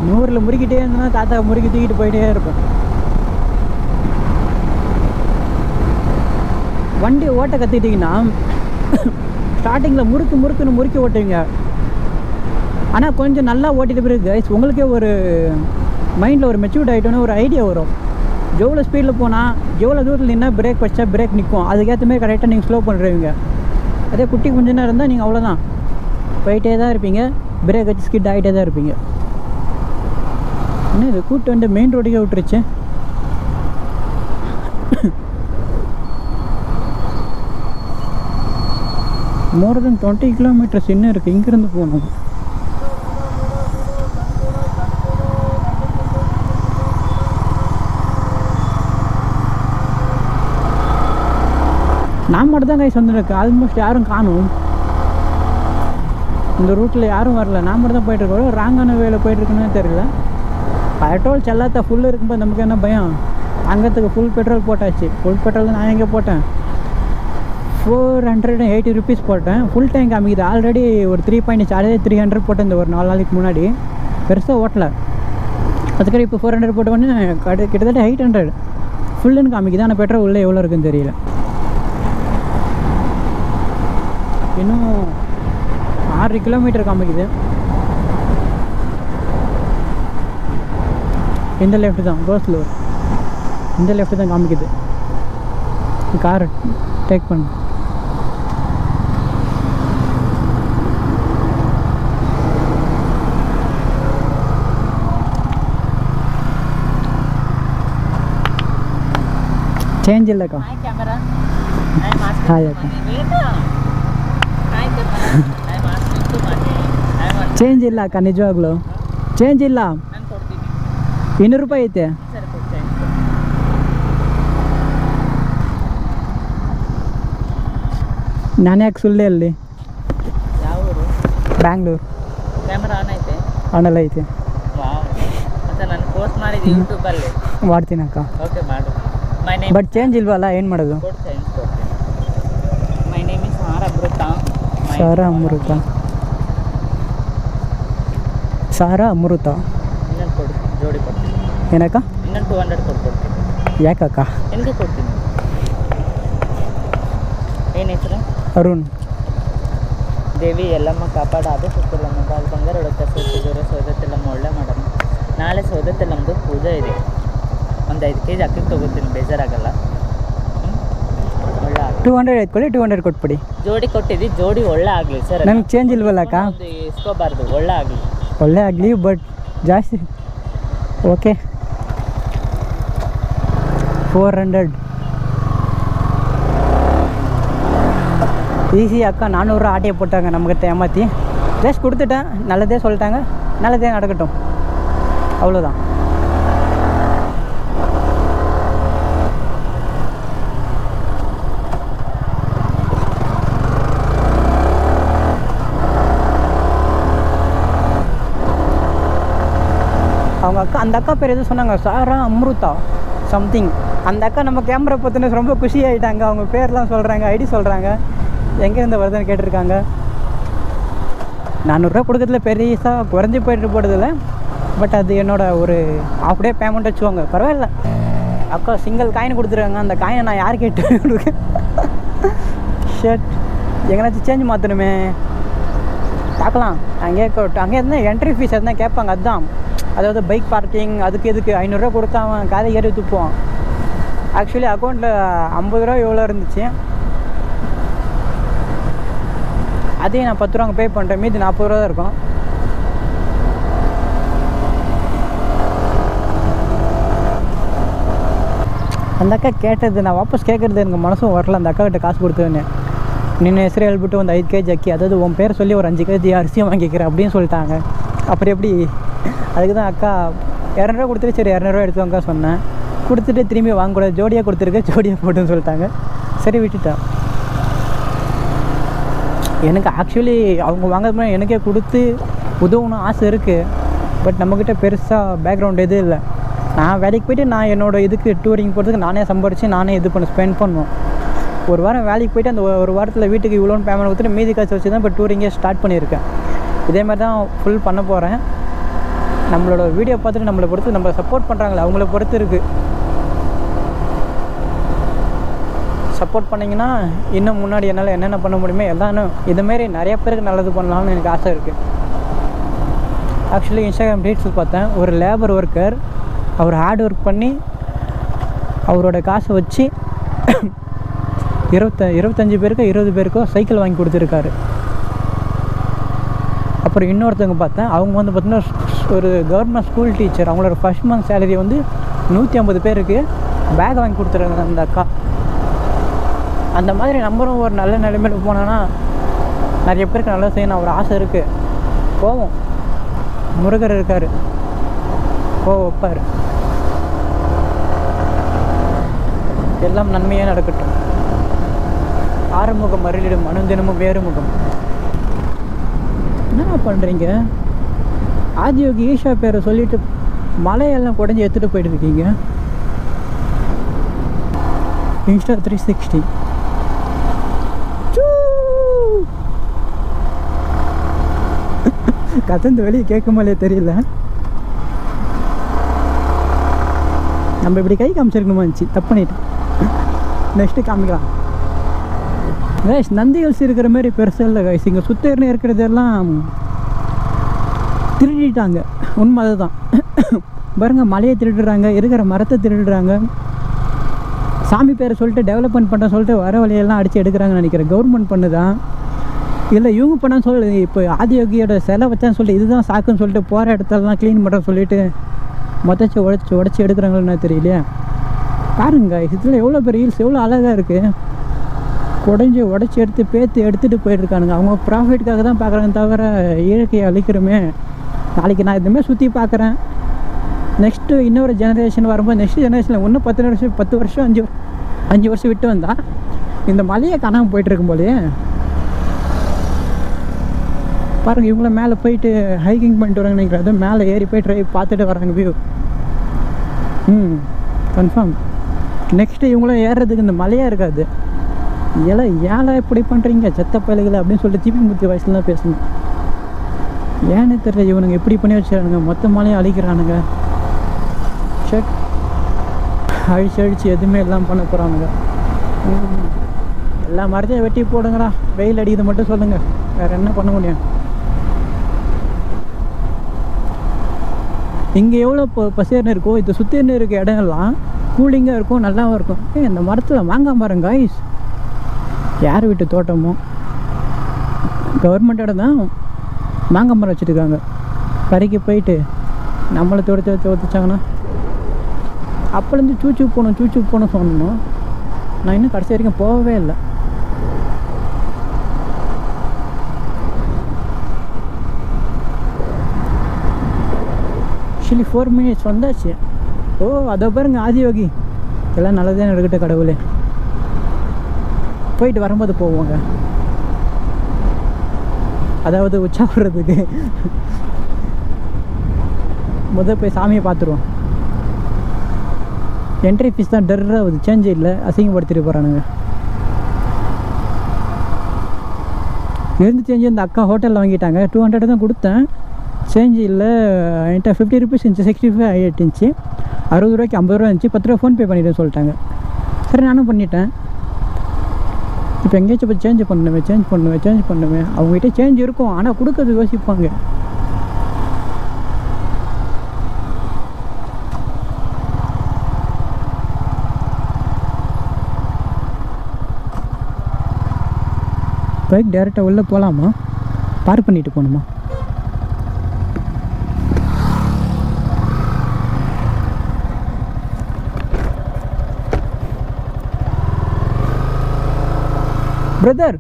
A: 100ல் முறுக்கிட்டே இருந்தோன்னா தாத்தா முறுக்கி தூக்கிட்டு போயிட்டே இருப்போம். வண்டி ஓட்ட கற்றுக்கிட்டிங்கன்னா ஸ்டார்டிங்கில் முறுக்குன்னு முறுக்கி ஓட்டுவீங்க. ஆனால் கொஞ்சம் நல்லா ஓட்டிட்டு பிறகு கைஸ் உங்களுக்கே ஒரு மைண்டில் ஒரு மெச்சூர்ட் ஆகிட்டோன்னு ஒரு ஐடியா வரும். எவ்வளோ ஸ்பீடில் போனால் எவ்வளோ தூரத்தில் நின்னா பிரேக் வச்சா பிரேக் நிற்கும், அதுக்கேற்ற மாதிரி கரெக்டாக நீங்கள் ஸ்லோ பண்ணுறீங்க. அதே குட்டி கொஞ்சம் நேரம் இருந்தால் நீங்கள் அவ்வளோதான் போயிட்டே தான் இருப்பீங்க, பிரேக் வச்சு ஸ்கிட் ஆகிட்டே தான் இருப்பீங்க. என்ன இது கூட்டு வந்து மெயின் ரோடுக்கே விட்டுருச்சு. மோர் தென் 20 கிலோமீட்டர்ஸ் இன்னும் இருக்குது இங்கேருந்து போகணும். நான் மட்டும் தான் கைஸ் வந்துருக்கு. ஆல்மோஸ்ட் யாரும் காணும். இந்த ரூட்டில் யாரும் வரல, நான் மட்டும் தான் போயிட்டுருக்கோம். ராங்கான வேலை போயிட்டுருக்குன்னு தெரியல. பெட்ரோல் செல்லாத்த ஃபுல்லு இருக்கும்போது நமக்கு என்ன பயம். அங்கத்துக்கு ஃபுல் பெட்ரோல் போட்டாச்சு. ஃபுல் பெட்ரோல் தான் நான் எங்கே போட்டேன், 480 rupees போட்டேன். ஃபுல் டேங்க் காமிக்குது. ஆல்ரெடி ஒரு 3.8 சார்ஜ் 300 போட்டேன் இந்த ஒரு 4 நாளைக்கு முன்னாடி. பெருசாக ஓட்டலை. அதுக்கப்புறம் இப்போ 400 போட்டோன்னே கிட்டத்தட்ட 800 ஃபுல்லுன்னு காமிக்குது. ஆனால் பெட்ரோல் உள்ளே எவ்வளோ இருக்குன்னு தெரியல. இன்னும் 6 கிலோமீட்டர் காமிக்குது. இந்த லெஃப்ட் தான் கோஸ்லூர், இந்த லெஃப்ட் தான் காமிக்குது. கார் டேக் பண்ணு. ಚೇಂಜ್ ಇಲ್ಲ ಅಕ್ಕ. ಹಾಯ್ ಅಕ್ಕ. ಚೇಂಜ್ ಇಲ್ಲ ಅಕ್ಕ, ನಿಜವಾಗ್ಲು ಚೇಂಜ್ ಇಲ್ಲ. 200 ರೂಪಾಯಿ ಐತೆ. ನಾನು ಯಾಕೆ ಸುಳ್ಳೆ ಅಲ್ಲಿ?
B: ಯಾವ ಊರು?
A: ಬ್ಯಾಂಗ್ಳೂರು.
B: ಕ್ಯಾಮರಾ ಆನ್ ಐತೆ?
A: ಆನಲ್ಲ ಐತೆ.
B: ಮತ್ತೆ ನಾನು ಪೋಸ್ಟ್ ಮಾಡಿದ್ದೆ ಯೂಟ್ಯೂಬಲ್ಲಿ.
A: ಮಾಡ್ತೀನಿ ಅಕ್ಕ.
B: ಓಕೆ ಮಾಡು.
A: ಬಟ್ ಚೇಂಜ್ ಇಲ್ವಲ್ಲ, ಏನು ಮಾಡೋದು?
B: ಮೈ ನೇಮ್ ಇಸ್ ಅಮೃತ.
A: ಅಮೃತ. ಅಮೃತ.
B: ಇನ್ನೊಂದು ಕೊಡು, ಜೋಡಿ ಕೊಡ್ತೀನಿ.
A: ಏನಕ್ಕ?
B: ಇನ್ನೊಂದು 200 ಕೊಡ್ತೀನಿ.
A: ಯಾಕಕ್ಕ?
B: ನಿನಗೆ ಕೊಡ್ತೀನಿ. ಏನು ಹೆಸರು?
A: ಅರುಣ್.
B: ದೇವಿ ಎಲ್ಲಮ್ಮ ಕಾಪಾಡಾದು ಸುತ್ತಿಲ್ಲಮ್ಮ ಬಾಲ್ ಬಂಗಾರ ಹೊಡಕ ಸೋತಿದೂರ ಸೌದತ್ತೆಲ್ಲಮ್ಮ ಒಳ್ಳೆ ಮಾಡಮ್ಮ. ನಾಳೆ ಸೌದತ್ತೆಲ್ಲಮ್ಮದು ಪೂಜೆ ಇದೆ. ಒಂದು 5 kg ಅಕ್ಕಿ ತೊಗೋತೀನಿ, ಬೇಜಾರಾಗಲ್ಲ. ಒಳ್ಳೆ
A: 200 ಎತ್ಕೊಳ್ಳಿ, 200 ಕೊಟ್ಬಿಡಿ.
B: ಜೋಡಿ ಕೊಟ್ಟಿದ್ದು, ಜೋಡಿ ಒಳ್ಳೆ ಆಗಲಿ ಸರ್.
A: ನಂಗೆ ಚೇಂಜ್ ಇಲ್ವಲ್ಲ ಅಕ್ಕ?
B: ಇಸ್ಕೋಬಾರ್ದು, ಒಳ್ಳೆ ಆಗಲಿ.
A: ಒಳ್ಳೆ ಆಗಲಿ, ಬಟ್ ಜಾಸ್ತಿ. ಓಕೆ 400 ஈஸி அக்கா. 400 ஆட்டையை போட்டாங்க நம்மக்கிட்ட ஏமாற்றி. ஜஸ்ட் கொடுத்துட்டேன், நல்லதே சொல்லிட்டாங்க, நல்லதே நடக்கட்டும், அவ்வளோதான். அவங்க அக்கா, அந்த அக்கா பேர் எதுவும் சொன்னாங்க, சாரா அம்ருதா சம்திங். அந்த அக்கா நம்ம கேமரா பார்த்துன்னு ரொம்ப குஷி ஆகிட்டாங்க. அவங்க பேர்லாம் சொல்கிறாங்க, ஐடி சொல்கிறாங்க, எங்கேருந்து வருதுன்னு கேட்டிருக்காங்க. 400 ரூபா கொடுக்கறதுல பெருசாக குறைஞ்சி போயிட்டு போடுறதில்ல. பட் அது என்னோடய ஒரு ஆஃப் டே பேமெண்ட் வச்சுக்கோங்க, பரவாயில்ல. அக்கா சிங்கிள் காயின் கொடுத்துருக்காங்க, அந்த காயினை நான் யார் கேட்டு கொடுக்க? ஷர்ட் எங்கேனாச்சும் சேஞ்ச் மாற்றணுமே, பார்க்கலாம். அங்கே இருந்தால் என்ட்ரி ஃபீஸ் எதுனா கேட்பாங்க, அதுதான். அதாவது பைக் பார்க்கிங் அதுக்கு இதுக்கு 500 ரூபா கொடுத்தா அவன் காலை ஏறி துப்புவான். ஆக்சுவலி அக்கௌண்ட்டில் 50 ரூபா எவ்வளோ இருந்துச்சு, அதையும் நான் 10 ரூபா அங்கே பே பண்ணுறேன், மீதி 40 ரூபா தான் இருக்கும். அந்த அக்கா கேட்டது நான் வாபஸ் கேட்குறது எனக்கு மனசும் வரல. அந்த அக்கா கிட்ட காசு கொடுத்துருன்னு, நின்று ಹೆಸರು ಹೇಳ್ಬಿಟ್ಟು ಒಂದು 5 kg அக்கி, அதாவது உன் பேர் சொல்லி ஒரு 5 kg அரிசியும் வாங்கிக்கிறேன் அப்படின்னு சொல்லிட்டாங்க. அப்புறம் எப்படி? அதுக்கு தான் அக்கா 200 ரூபா கொடுத்துட்டு, சரி 200 ரூபா எடுத்துவாங்க சொன்னேன். கொடுத்துட்டு திரும்பி வாங்கக்கூடாது, ஜோடியாக கொடுத்துருக்க, ஜோடியாக போட்டுன்னு சொல்லிட்டாங்க. சரி விட்டுட்டேன். எனக்கு ஆக்சுவலி அவங்க வாங்கிறது மாதிரி எனக்கே கொடுத்து உதவணும் ஆசை இருக்குது. பட் நம்மக்கிட்ட பெருசாக பேக்ரவுண்ட் எதுவும் இல்லை. நான் வேலைக்கு போய்ட்டு நான் என்னோடய இதுக்கு டூரிங் போகிறதுக்கு நானே சம்பாரித்து நானே இது ஸ்பெண்ட் பண்ணுவோம். ஒரு வாரம் வேலைக்கு போய்ட்டு அந்த ஒரு வாரத்தில் வீட்டுக்கு இவ்வளோன்னு பேமெண்ட் கொடுத்துட்டு மீதி காசு வச்சு தான் இப்போ டூரிங்கே ஸ்டார்ட் பண்ணியிருக்கேன். இதே மாதிரி தான் ஃபுல் பண்ண போகிறேன். நம்மளோட வீடியோ பார்த்துட்டு நம்மளை பொறுத்து, நம்மளை சப்போர்ட் பண்ணுறாங்களே அவங்கள பொறுத்து இருக்குது. சப்போர்ட் பண்ணிங்கன்னா இன்னும் முன்னாடி என்னால் என்னென்ன பண்ண முடியுமோ எல்லாம் இதுமாரி நிறைய பேருக்கு நல்லது பண்ணலாம்னு எனக்கு ஆசை இருக்குது. ஆக்சுவலி இன்ஸ்டாகிராம் ரீல்ஸ் பார்த்தேன், ஒரு லேபர் ஒர்க்கர் அவர் ஹார்ட் ஒர்க் பண்ணி அவரோட காசை வச்சு 25 பேருக்கோ 20 பேருக்கோ சைக்கிள் வாங்கி கொடுத்துருக்காரு. அப்புறம் இன்னொருத்தவங்க பார்த்தேன், அவங்க வந்து பார்த்தீங்கன்னா ஒரு கவர்மெண்ட் ஸ்கூல் டீச்சர். அவங்களோட ஃபர்ஸ்ட் மந்த் சேலரி வந்து 150 பேருக்கு பேக் வாங்கி கொடுத்துருக்காங்க அந்த அக்கா. அந்த மாதிரி நம்மளும் ஒரு நல்ல நிலைமையில போனோன்னா நிறைய பேருக்கு நல்லா செய்யணும் ஒரு ஆசை இருக்குது. போவோம், முருகர் இருக்கார், வைப்பார். எல்லாம் நன்மையாக நடக்கட்டும். ஆறுமுகம் அருளிடும் அனுதினமும் வேறுமுகம். என்ன பண்ணுறீங்க? ஆதியோகி ஈஷா பேரை சொல்லிட்டு மலையெல்லாம் குடஞ்சி எடுத்துகிட்டு போயிட்டு இருக்கீங்க. இன்ஸ்டா 360 கத்தந்து வெளியே கேட்குமாலே தெரியல. நம்ம இப்படி கை காமிச்சிருக்கணுமா இருந்துச்சு, தப்பு பண்ணிட்டு. நெக்ஸ்ட்டு காமிக்கலாம். கைஸ் நந்தி ஹில்ஸ் இருக்கிற மாதிரி பெருசாக இல்லை கைஸ். இங்கே சுத்தேர்னு இருக்கிறதெல்லாம் திருடிட்டாங்க. உண்மை அதுதான். பாருங்க, மலையை திருடுறாங்க, இருக்கிற மரத்தை திருடுறாங்க. சாமி பேரை சொல்லிட்டு டெவலப்மெண்ட் பண்ண சொல்லிட்டு வர வழியெல்லாம் அடித்து எடுக்கிறாங்கன்னு நினைக்கிறேன். கவர்மெண்ட் பண்ணுதான் இல்லை இவங்க பண்ணான்னு சொல்லி. இப்போ ஆதியோகியோட சிலை வச்சான்னு சொல்லி இதுதான் சாக்குன்னு சொல்லிட்டு போகிற இடத்தெல்லாம் க்ளீன் பண்ணுற சொல்லிட்டு மொத்தச்சு உடச்சி எடுக்கிறாங்களா தெரியலையா. பாருங்க இதில் எவ்வளோ பெரிய ஹீல்ஸ் எவ்வளோ அழகாக இருக்குது. உடச்சி எடுத்து எடுத்துகிட்டு போயிட்டுருக்கானுங்க. அவங்க ப்ராஃபிட்டுக்காக தான் பார்க்குறாங்க தவிர இயற்கையை அழிக்கிறோமே. நாளைக்கு நான் இதுமாதிரி சுற்றி பார்க்குறேன். நெக்ஸ்ட்டு இன்னொரு ஜெனரேஷன் வரும்போது நெக்ஸ்ட் ஜெனரேஷனில் இன்னும் 10 வருஷம் 5 வருஷம் விட்டு வந்தால் இந்த மலையை காணாமல் போயிட்டுருக்கும் போதே. பாருங்கள் இவங்கள மேலே போயிட்டு ஹைக்கிங் பண்ணிட்டு வராங்க நினைக்கிறேன். அதுவும் மேலே ஏறி போய் பார்த்துட்டு வராங்க வியூ. கன்ஃபார்ம் நெக்ஸ்ட்டு இவங்களும் ஏறுறதுக்கு இந்த மலையாக இருக்காது. ஏழை இப்படி பண்ணுறீங்க செத்த பயலுகளை அப்படின்னு சொல்லிட்டு தீபிமுத்தி வயசுல தான் பேசணும். ஏன்னு தெரியல இவனுங்க எப்படி பண்ணி வச்சுறானுங்க. மொத்த மலையை அழிக்கிறானுங்க. ஷட் அழிச்சு எதுவுமே எல்லாம் பண்ண போகிறானுங்க. எல்லா மரத்தையும் வெட்டி போடுங்கடா. வெயில் அடிக்குது மட்டும் சொல்லுங்கள், வேறு என்ன பண்ண முடியும்? இங்கே எவ்வளோ பசேர்னு இருக்கும். இதை சுற்றின்னு இருக்க இடங்கள்லாம் கூலிங்காக இருக்கும், நல்லாவும் இருக்கும். இந்த மரத்தில் மாங்காய் மரம் காய்ஸ் யார் வீட்டு தோட்டமோ கவர்மெண்ட் இடம் தான் மாங்காய் மரம் வச்சுருக்காங்க. கரைக்கு போயிட்டு நம்மளை தோத்துச்சாங்கன்னா அப்போலேருந்து சூச்சு போகணும் சொன்னோம். நான் இன்னும் கடைசி வரைக்கும் போகவே இல்லை. ஆக்சுவலி 4 minutes வந்தாச்சு. அதை பாருங்க ஆதியோகி. எல்லாம் நல்லதே நடக்கட்டும் கடவுளே. போயிட்டு வரும்போது போவோங்க, அதாவது உச்சாடுறதுக்கு போய் சாமியை பார்த்துருவோம். என்ட்ரி ஃபீஸ் தான் டர்ராகுது, சேஞ்சே இல்லை, அசிங்கப்படுத்திட்டு போகிறானுங்க. இருந்து சேஞ்சு இந்த அக்கா ஹோட்டலில் வாங்கிட்டாங்க. 200 தான் கொடுத்தேன், சேஞ்சு இல்லை. என்கிட்ட 50 rupees இருந்துச்சு, 65 ஆகிட்டுருந்துச்சு. 60 ரூபாய்க்கு 50 ரூபா இருந்துச்சு. 10 ரூபா ஃபோன்பே பண்ணிவிட்டேன்னு சொல்லிட்டாங்க. சரி நானும் பண்ணிட்டேன். இப்போ எங்கேயாச்சும் போய் சேஞ்ச் பண்ணுவேன். அவங்ககிட்ட சேஞ்ச் இருக்கும், ஆனால் கொடுக்கறது யோசிப்பாங்க. பைக் டேரெக்டாக உள்ளே போகலாமா, பார்க் பண்ணிட்டு போகணுமா? ಬ್ರದರ್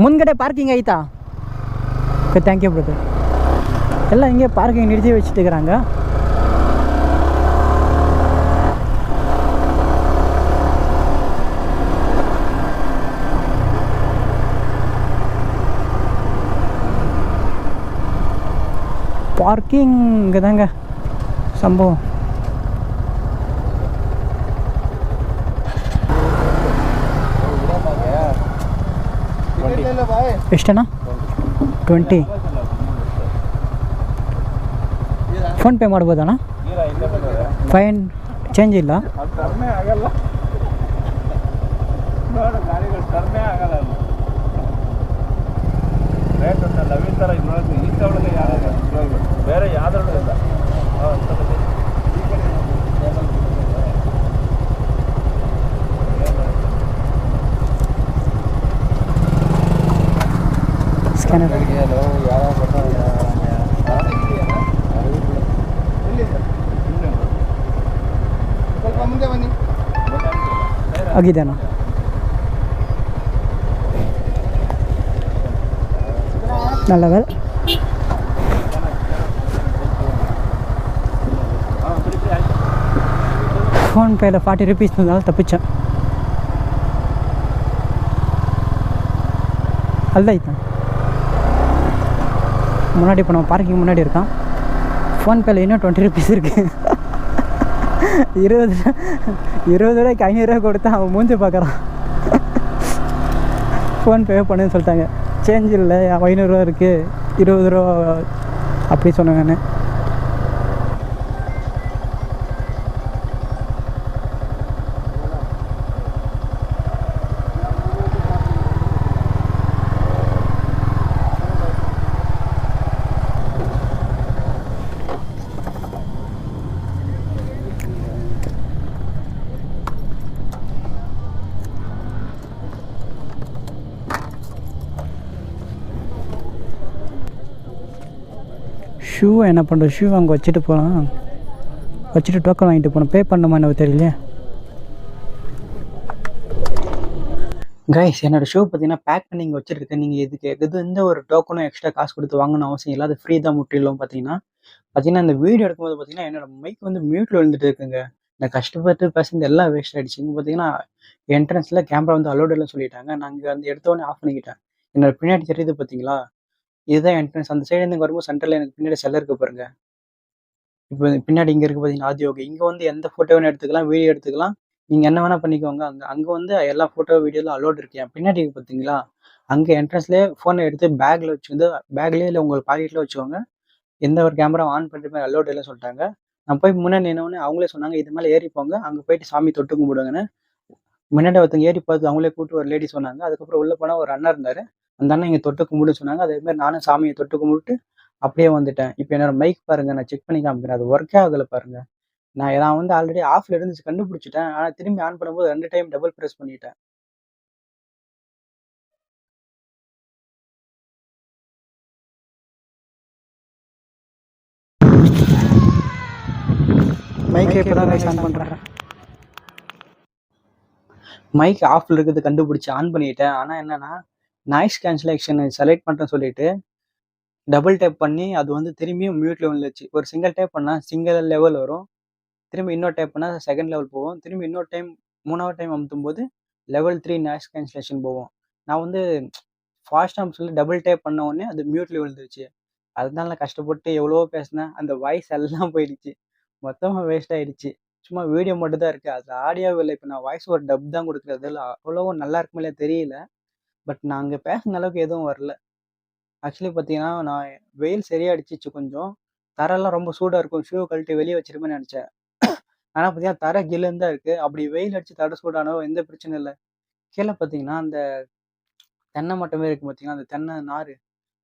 A: ಮುಂದ್ಗಡೆ ಪಾರ್ಕಿಂಗ್ ಆಯ್ತಾ? Okay thank you brother. ಎಲ್ಲ ಹಿಂಗೆ ಪಾರ್ಕಿಂಗ್ ನಿறுத்தி வச்சுட்டுக்கிறாங்க. பார்க்கிங் இங்கே தாங்க சம்பவம். ಎಷ್ಟಣ್ಣ? 20. ಫೋನ್ಪೇ ಮಾಡ್ಬೋದಣ್ಣ? ಫೈನ್ ಚೇಂಜ್ ಇಲ್ಲ.
C: ಬೇರೆ ಯಾವ್ದ್ರಲ್ಲೂ ಇಲ್ಲ.
A: ಸ್ಕ್ಯಾನರ್ ಆಗಿದೆನಾ? நல்ல வேலை. ஃபோன்பேயில் 40 rupees இருந்தாலும் தப்பிச்சேன். அல்தான் முன்னாடி இப்போ நம்ம பார்க்கிங் முன்னாடி இருக்கான். ஃபோன்பேயில் இன்னும் 20 rupees இருக்குது. 20 ரூபாய்க்கு 500 ரூபா கொடுத்தா அவன் மூஞ்சி பார்க்குறான். ஃபோன்பே பண்ணுன்னு சொல்லிட்டாங்க. சேஞ்ச் இல்லை, 500 ரூபா இருக்குது, 20 ரூபா அப்படி சொன்னாங்க. நான் ஷூவை என்ன பண்ணுறது, ஷூ அங்கே வச்சுட்டு போகலாம், வச்சுட்டு டோக்கன் வாங்கிட்டு போகணும். பே பண்ணணுமா எனக்கு தெரியலையே. கைஸ் என்னோட ஷூ பார்த்தீங்கன்னா பேக் பண்ணி இங்கே வச்சிருக்கேன். நீங்கள் இதுக்கு எந்த ஒரு டோக்கனும் எக்ஸ்ட்ரா காசு கொடுத்து வாங்கணும் அவசியம் இல்லை. அது ஃப்ரீ தான் முற்றிலும் பார்த்தீங்கன்னா இந்த வீடியோ எடுக்கும்போது பார்த்தீங்கன்னா என்னோட மைக் வந்து மியூட்டில் விழுந்துட்டு இருக்குங்க. நான் கஷ்டப்பட்டு பேசுனது எல்லாம் வேஸ்ட் ஆயிடுச்சு. இங்கே பார்த்தீங்கன்னா என்ட்ரன்ஸில் கேமரா வந்து அலோடு இல்லைன்னு சொல்லிட்டாங்க. நான் இங்கே வந்து எடுத்தோடனே ஆஃப் பண்ணிக்கிட்டேன். என்னோட பின்னாடி தெரியுது பார்த்தீங்களா? இதுதான் என்ட்ரன்ஸ். அந்த சைடு இருந்து வரும்போது சென்டரில் எனக்கு பின்னாடி செல்ல இருக்கு பாருங்க. இப்போ பின்னாடி இங்க இருக்கு பார்த்தீங்கன்னா, ஆதியோகி. இங்க வந்து எந்த ஃபோட்டோ வேணா எடுத்துக்கலாம், வீடியோ எடுத்துக்கலாம். நீங்க என்ன வேணா பண்ணிக்கோங்க. அங்க அங்க வந்து எல்லா ஃபோட்டோ, வீடியோலாம் அலோட் இருக்கு. என் பின்னாடி இருக்கு பார்த்தீங்களா? அங்க என்ட்ரன்ஸ்லயே ஃபோன எடுத்து பேக்ல வச்சுருந்து பேக்லயே இல்ல உங்க பாக்கெட்ல வச்சுக்கோங்க. எந்த ஒரு கேமராவும் ஆன் பண்ற மாரி அலோட் இல்லன்னு சொல்ட்டாங்க. நான் போய் முன்னாடி நின்னவுனே அவங்களே சொன்னாங்க, "இது மேல ஏறி போங்க. அங்க போயிட்டு சாமி தொட்டு கும்பிடுங்கன்னு." முன்னாடி ஒருத்தவங்க ஏறி பார்த்து அவங்களே கூப்பிட்டு ஒரு லேடி சொன்னாங்க. அதுக்கப்புறம் உள்ள போனா ஒரு அண்ணா இருந்தாரு. அந்த அண்ணா இங்க தொட்டு கும்பிடுன்னு சொன்னாங்க. அதே மாரி நானும் சாமிய தொட்டு கும்பிட்டு அப்படியே வந்துட்டேன். இப்ப என்னோட மைக் பாருங்க. நான் செக் பண்ணி காமிக்கிறேன். அது ஒர்க்கே ஆகல பாருங்க. நான் வந்து ஆல்ரெடி ஆஃப்ல இருந்துச்சு கண்டுபிடிச்சுட்டேன். ஆனா திரும்பி ஆன் பண்ணும்போது 2 டைம் டபுள் பிரஸ் பண்ணிட்டேன். மைக் இப்பதான் கைஸ் ஆன் பண்றேன். மைக் ஆஃப்ல இருக்கிறது கண்டுபிடிச்சு ஆன் பண்ணிட்டேன். ஆனா என்னன்னா, நாய்ஸ் கேன்சலேஷன் செலக்ட் பண்றேன்னு சொல்லிட்டு டபுள் டேப் பண்ணி அது வந்து திரும்பியும் மியூட்ல விழுந்துச்சு. ஒரு சிங்கிள் டேப் பண்ணா சிங்கிள் லெவல் வரும். திரும்பி இன்னொரு டேப் பண்ணா செகண்ட் லெவல் போகும். திரும்பி இன்னொரு டைம் 3வது டைம் அமுத்தும்போது லெவல் 3 நாய்ஸ் கேன்சலேஷன் போகும். நான் வந்து ஃபாஸ்ட்டா சொல்லி டபுள் டேப் பண்ண உடனே அது மியூட்ல விழுந்துருச்சு. அதனால நான் கஷ்டப்பட்டு எவ்வளவோ பேசினேன். அந்த வாய்ஸ் எல்லாம் போயிடுச்சு. மொத்தமா வேஸ்ட் ஆயிடுச்சு. சும்மா வீடியோ மட்டும் தான் இருக்கு. அதுல ஆடியோவே இல்ல. இப்ப நான் வாய்ஸ் ஓவர் டப் தான் குடுக்குறேன். அதுல அவ்வளவும் நல்லா இருக்குமா இல்லையா தெரியல. பட் நான் அங்க பேசுன அளவுக்கு எதுவும் வரல. ஆக்சுவலி பார்த்தீங்கன்னா, நான் வெயில் சரியா அடிச்சிச்சு கொஞ்சம். தரைலாம் ரொம்ப சூடா இருக்கும். ஷூ கழட்டி வெளிய வச்சிருப்பேன்னு நெனச்சேன். ஆனா பார்த்தீங்கன்னா, தரை ஜில்லுன்னு தான் இருக்கு. அப்படி வெயில் அடிச்சு தரை சூடானாலும் எந்த பிரச்சனையும் இல்ல. கீழ பார்த்தீங்கன்னா, அந்த தென்னை மட்டை மாரி இருக்கும் பார்த்தீங்களா, அந்த தென்னை நாரு.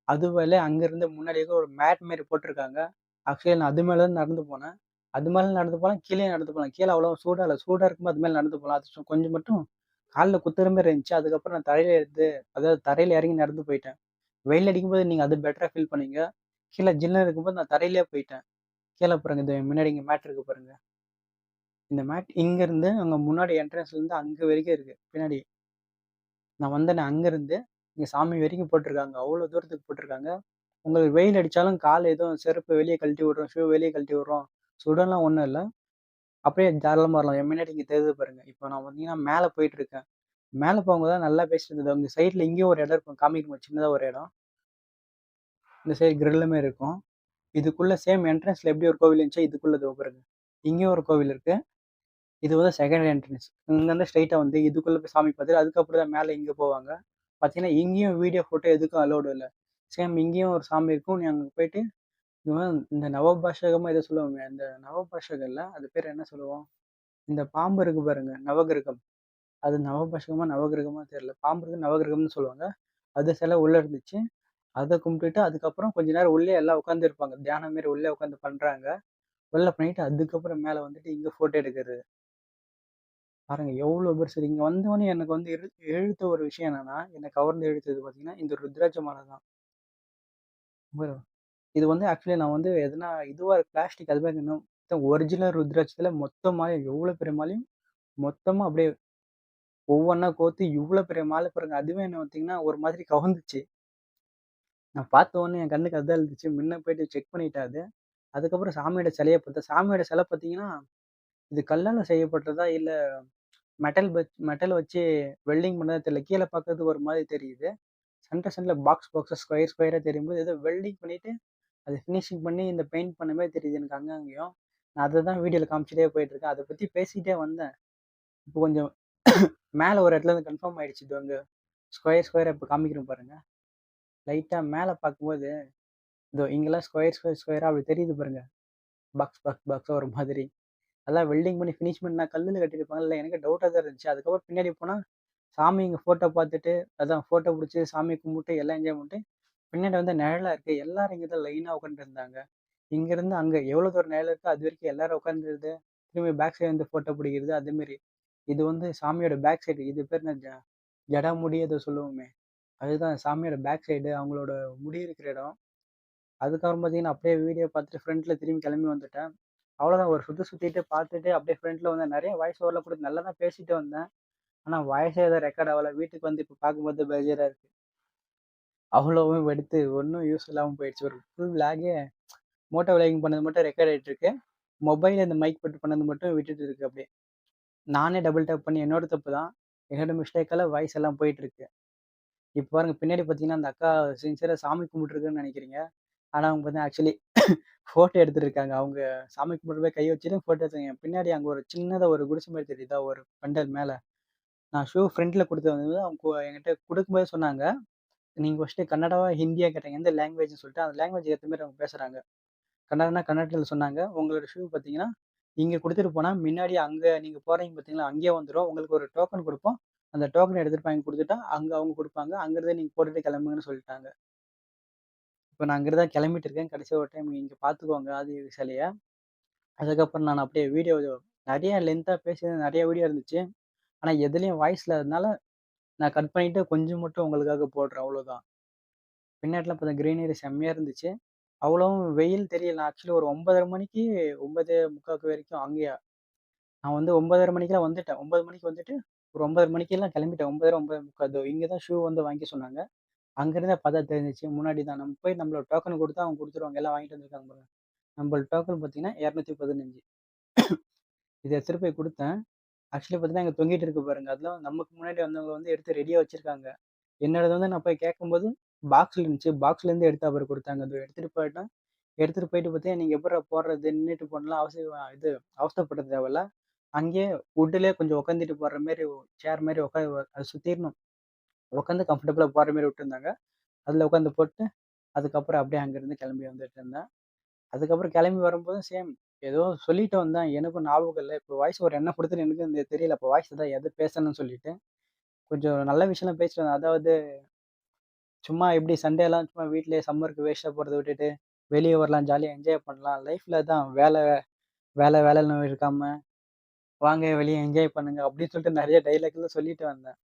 A: அது மேல அங்கருந்து முன்னாடி ஏதோ ஒரு மேட் மாரி போட்டுருக்காங்க. ஆக்சுவலி நான் அது மேல தான் நடந்து போனேன். அது மேல நடந்து போலாம், கீழயும் நடந்து போலாம். கீழ அவ்வளவா சூடா இல்ல. சூடா இருக்கும்போது அது மேல நடந்து போலாம். அது கொஞ்சம் மட்டும் கால்ல குத்துற மாரி இருந்துச்சு. அதுக்கப்புறம் நான் தரையில அதாவது தரையில இறங்கி நடந்து போயிட்டேன். வெயில் அடிக்கும்போது நீங்க அது பெட்டரா ஃபீல் பண்ணீங்க. கீழ ஜில்லுன்னு இருக்கும்போது நான் தரையிலேயே போயிட்டேன். கீழ பாருங்க இது முன்னாடி இங்க மேட் இருக்கு பாருங்க. இந்த மேட் இங்கருந்து அங்க முன்னாடி என்ட்ரன்ஸ்லருந்து அங்க வரைக்கும் இருக்கு. பின்னாடி. நான் வந்தேனே அங்கருந்து இங்க சாமி வரைக்கும் போட்டுருக்காங்க. அவ்வளோ தூரத்துக்கு போட்டுருக்காங்க. உங்களுக்கு வெயில் அடிச்சாலும் கால் எதுவும் செருப்பு வெளிய கழட்டி விடுறோம், ஷூ வெளிய கழட்டி விடுறோம். சுடலாம் ஒண்ணும் இல்ல. அப்படியே தாராளமா வரலாம். என் முன்னாடி இங்க தெரியுது பாருங்க. இப்போ நான் பார்த்தீங்கன்னா மேல போயிட்டு இருக்கேன். மேல போகும்போது தான் நல்லா பேசிட்டு இருந்தது. அங்க சைட்ல இங்கேயும் ஒரு இடம் இருக்கும். காமிக்குமா சின்னதா ஒரு இடம். இந்த சைடு கிரில் மாரி இருக்கும். இதுக்குள்ள சேம் என்ட்ரன்ஸ்ல எப்படி ஒரு கோவில் இருந்துச்சோ இதுக்குள்ள இதோ பாருங்க. இங்கேயும் ஒரு கோவில் இருக்கு. இது வந்து செகண்ட் என்ட்ரன்ஸ். இங்கருந்து ஸ்ட்ரெயிட்டா வந்து இதுக்குள்ள போய் சாமி பார்த்துட்டு அதுக்கப்புறம் தான் மேல இங்க போவாங்க. பார்த்தீங்கன்னா, இங்கேயும் வீடியோ, ஃபோட்டோ எதுக்கும் அலோடு இல்ல. சேம் இங்கேயும் ஒரு சாமி இருக்கும். நீ அங்க போயிட்டு இவன் இந்த நவபாஷகமா ஏதோ சொல்லுவோமே, அந்த நவபாஷகம் இல்ல. அது பேர் என்ன சொல்லுவோம்? இந்த பாம்பு இருக்கு பாருங்க, நவகிரகம். அது நவபாஷகமா, நவகிரகமா தெரியல. பாம்பு இருக்கு நவகிரகம்னு சொல்லுவாங்க. அது சிலை உள்ள இருந்துச்சு. அத கும்பிட்டுட்டு அதுக்கப்புறம் கொஞ்ச நேரம் உள்ளே எல்லாம் உட்கார்ந்திருப்பாங்க. தியானம் மாரி உள்ளே உட்கார்ந்து பண்றாங்க. உள்ள பண்ணிட்டு அதுக்கப்புறம் மேல வந்துட்டு இங்க ஃபோட்டோ எடுக்கிறது. பாருங்க எவ்வளோ பெருசு. இங்க வந்தோனே எனக்கு வந்து இழுத்த ஒரு விஷயம் என்னன்னா, என்ன கவர்ந்து இழுத்தது பார்த்தீங்கன்னா, இந்த ருத்ராட்ச மாலை தான். இது வந்து ஆக்சுவலி நான் வந்து எதுனா இதுவா பிளாஸ்டிக் அது மாரி இன்னும் ஒரிஜினல் ருத்ராட்சத்துல மொத்த மாலை எவ்வளோ பெரிய மாலையும் மொத்தமா அப்படியே ஒவ்வொன்னா கோத்து இவ்வளோ பெரிய மாலை பாருங்க. அதுவே என்ன பார்த்தீங்கன்னா, ஒரு மாதிரி கவர்ந்துச்சு. நான் பார்த்த உடனே என் கண்ணுக்கு அதான் இருந்துச்சு. முன்ன போயிட்டு செக் பண்ணிட்டேன் அது. அதுக்கப்புறம் சாமியோட சிலைய பார்த்தேன். சாமியோட சிலை பார்த்தீங்கன்னா, இது கல்லால செய்யப்பட்டதா? இல்ல மெட்டல் வச்சு வெல்டிங் பண்ணதா தெரியல. கீழ பார்க்கறதுக்கு ஒரு மாதிரி தெரியுது. சென்டர்ல பாக்ஸா ஸ்கொயரா தெரியும்போது ஏதோ வெல்டிங் பண்ணிட்டு, அத ஃபினிஷிங் பண்ணி இந்த பெயிண்ட் பண்ண மாரி தெரியுது எனக்கு அங்கங்கேயும். நான் அததான் வீடியோல காமிச்சுட்டே போயிட்டுருக்கேன். அத பத்தி பேசிட்டே வந்தேன். இப்போ கொஞ்சம் மேல ஒரு இடத்துல இருந்து கன்ஃபார்ம் ஆயிடுச்சு. இது அங்க ஸ்கொயரா இப்ப காமிக்கிறேன் பாருங்க. லைட்டா மேல பார்க்கும்போது, இதோ இங்கலாம் ஸ்கொயரா அப்படி தெரியுது பாருங்க. பாக்ஸா ஒரு மாதிரி. அதெல்லாம் வெல்டிங் பண்ணி ஃபினிஷ் பண்ணா கல்லுல கட்டியிருப்பாங்கல்ல. எனக்கு டவுட்டா தான் இருந்துச்சு. அதுக்கப்புறம் பின்னாடி போனா, சாமி இங்க ஃபோட்டோ பார்த்துட்டு, அதான் ஃபோட்டோ புடிச்சு, சாமி கும்பிட்டு, எல்லாம் என்ஜாய் பண்ணிட்டு, பின்னாடி வந்து நிழலா இருக்கு. எல்லாரும் இங்க தான் லைனா உட்காந்துருந்தாங்க. இங்கருந்து அங்க எவ்வளோ தூரம் நிழல் இருக்கோ, அது வரைக்கும் எல்லாரும் உட்காந்துருது. திரும்பி பேக் சைடு வந்து ஃபோட்டோ பிடிக்கிறது, அதே மாரி. இது வந்து சாமியோட பேக் சைடு. இது பேர் என்ன ஜடாமுடி ஏதோ சொல்லுவோமே. அதுதான் சாமியோட பேக் சைடு. அவங்களோட முடி இருக்கிற இடம். அதுக்கப்புறம் பார்த்தீங்கன்னா, அப்படியே வீடியோ பார்த்துட்டு ஃப்ரண்ட்ல திரும்பி கிளம்பி வந்துட்டேன். அவ்வளோதான் ஒரு சுத்து சுத்திட்டு பார்த்துட்டு அப்படியே ஃப்ரண்ட்ல வந்தேன். நெறைய வாய்ஸ் ஓவர்லாம் குடுத்து நல்லா தான் பேசிட்டு வந்தேன். ஆனால் வாய்ஸே ஏதோ ரெக்கார்ட் ஆகலை. வீட்டுக்கு வந்து இப்போ பார்க்கும்போது பேஜராக இருக்குது. அவ்வளோவும் எடுத்து ஒன்றும் யூஸ் இல்லாமல் போயிடுச்சு. ஒரு ஃபுல் விளாகே மோட்டோ விளாகிங் பண்ணது மட்டும் ரெக்கார்ட் ஆகிட்டு இருக்கு. மொபைல் இந்த மைக் போட்டு பண்ணது மட்டும் விட்டுட்டு இருக்கு. அப்படியே நானே டபுள் டேப் பண்ணி என்னோட தப்பு தான், என்னோட மிஸ்டேக்கால வாய்ஸ் எல்லாம் போயிட்டு இருக்கு. இப்போ பாருங்க பின்னாடி பார்த்தீங்கன்னா அந்த அக்கா சின்சியராக சாமி கும்பிட்டுருக்குன்னு நினைக்கிறீங்க. ஆனால் அவங்க பார்த்தீங்கன்னா ஆக்சுவலி ஃபோட்டோ எடுத்துருக்காங்க. அவங்க சாமி கும்பிட்டு போய் கை வச்சுட்டு ஃபோட்டோ எடுத்துருங்க. பின்னாடி அங்கே ஒரு சின்னதாக ஒரு குடிசை மாதிரி தெரியுதா, ஒரு பண்டல் மேலே. நான் ஷூ ஃப்ரண்ட்டில் கொடுத்து வந்தது அவங்க என்கிட்ட கொடுக்கும்போது சொன்னாங்க, நீங்கள் ஃபஸ்ட்டு கன்னடாவா ஹிந்தியா கேட்டாங்க, எந்த லாங்குவேஜ்னு சொல்லிட்டு அந்த லாங்குவேஜ் ஏற்ற மாதிரி அவங்க பேசுகிறாங்க. கன்னடனா கன்னடத்தில் சொன்னாங்க, உங்களோட ஷூ பார்த்தீங்கன்னா இங்கே கொடுத்துட்டு போனால் முன்னாடி அங்கே நீங்கள் போகிறீங்க பார்த்தீங்களா, அங்கேயே வந்துடும். உங்களுக்கு ஒரு டோக்கன் கொடுப்போம், அந்த டோக்கன் எடுத்துகிட்டு வாங்கி கொடுத்துட்டா அங்கே அவங்க கொடுப்பாங்க, அங்கேருந்து நீங்கள் போட்டுட்டு கிளம்புங்கன்னு சொல்லிட்டாங்க. இப்போ நான் அங்கிருந்து தான் கிளம்பிட்டு இருக்கேன். கடைசி ஒரு டைம் இங்கே பார்த்துக்கோங்க ஆதியோகி சிலைய. அதுக்கப்புறம் நான் அப்படியே வீடியோ நிறைய லென்த்தாக பேசி நிறைய வீடியோ இருந்துச்சு. ஆனால் எதுலேயும் வாய்ஸ் இல்லாததுனால நான் கட் பண்ணிவிட்டு கொஞ்சம் மட்டும் உங்களுக்காக போடுறேன், அவ்வளோதான். பின்னாடிலாம் பார்த்தா க்ரீனரி செம்மையாக இருந்துச்சு. அவ்வளோவும் வெயில் தெரியல. நான் ஆக்சுவலி ஒரு 9:30 மணிக்கு 9:45 வரைக்கும் அங்கேயா நான் வந்து 9:30 மணிக்கெல்லாம் வந்துட்டேன். 9 மணிக்கு வந்துட்டு ஒரு 9:30 மணிக்கெல்லாம் கிளம்பிட்டேன். 9:30 9:45 இங்கே தான் ஷூ வந்து வாங்கிக்க சொன்னாங்க. அங்கேருந்தே பார்த்தா தெரிஞ்சிச்சு. முன்னாடி தான் நம்ம போய் நம்மளோட டோக்கன் கொடுத்தா அவங்க கொடுத்துருவாங்க. எல்லாம் வாங்கிட்டு வந்திருக்காங்க பாருங்க. நம்மளோட டோக்கன் பார்த்தீங்கன்னா 215. இதை எடுத்துகிட்டு போய் கொடுத்தேன். ஆக்சுவலி பார்த்தீங்கன்னா இங்கே தொங்கிட்டு இருக்கு பாருங்க. அதெல்லாம் நமக்கு முன்னாடி வந்தவங்க வந்து எடுத்து ரெடியாக வச்சிருக்காங்க. என்னோடது வந்து நான் போய் கேட்கும்போது பாக்ஸில் இருந்துச்சு. பாக்ஸ்லேருந்து எடுத்து அவர் கொடுத்தாங்க. அது எடுத்துகிட்டு போயிட்டேன். எடுத்துகிட்டு போயிட்டு பார்த்தீங்கன்னா நீங்கள் எப்படா போடுறது, நின்றுட்டு போடலாம் அவசரப்பட தேவையில்ல. அங்கேயே வுட்டிலே கொஞ்சம் உட்காந்துட்டு போடுற மாரி சேர் மாதிரி உட்காந்து அதை சுற்றிடணும். உட்காந்து கம்ஃபர்டபுளாக போடுற மாரி விட்டுருந்தாங்க. அதில் உட்காந்து போட்டு அதுக்கப்புறம் அப்படியே அங்கேருந்து கிளம்பி வந்துட்டு இருந்தேன். அதுக்கப்புறம் கிளம்பி வரும்போது சேம் ஏதோ சொல்லிட்டு வந்தேன். எனக்கும் ஞாபகம் இல்லை. இப்போ வாய்ஸ் ஒரு என்ன கொடுத்துன்னு எனக்கு தெரியல. இப்போ வாய்ஸ் தான் எது பேசணும்னு சொல்லிட்டு கொஞ்சம் நல்ல விஷயம்லாம் பேசிட்டு வந்தேன். அதாவது சும்மா எப்படி சண்டேலாம் சும்மா வீட்டிலேயே சம்மருக்கு வேஸ்ட்டாக போகிறத விட்டுட்டு வெளியே வரலாம், ஜாலியாக என்ஜாய் பண்ணலாம். லைஃப்பில் தான் வேலை வேலை வேலைன்னு இருக்காம வாங்க வெளியே என்ஜாய் பண்ணுங்க அப்படின்னு சொல்லிட்டு நிறைய டைலாக்லாம் சொல்லிட்டு வந்தேன்.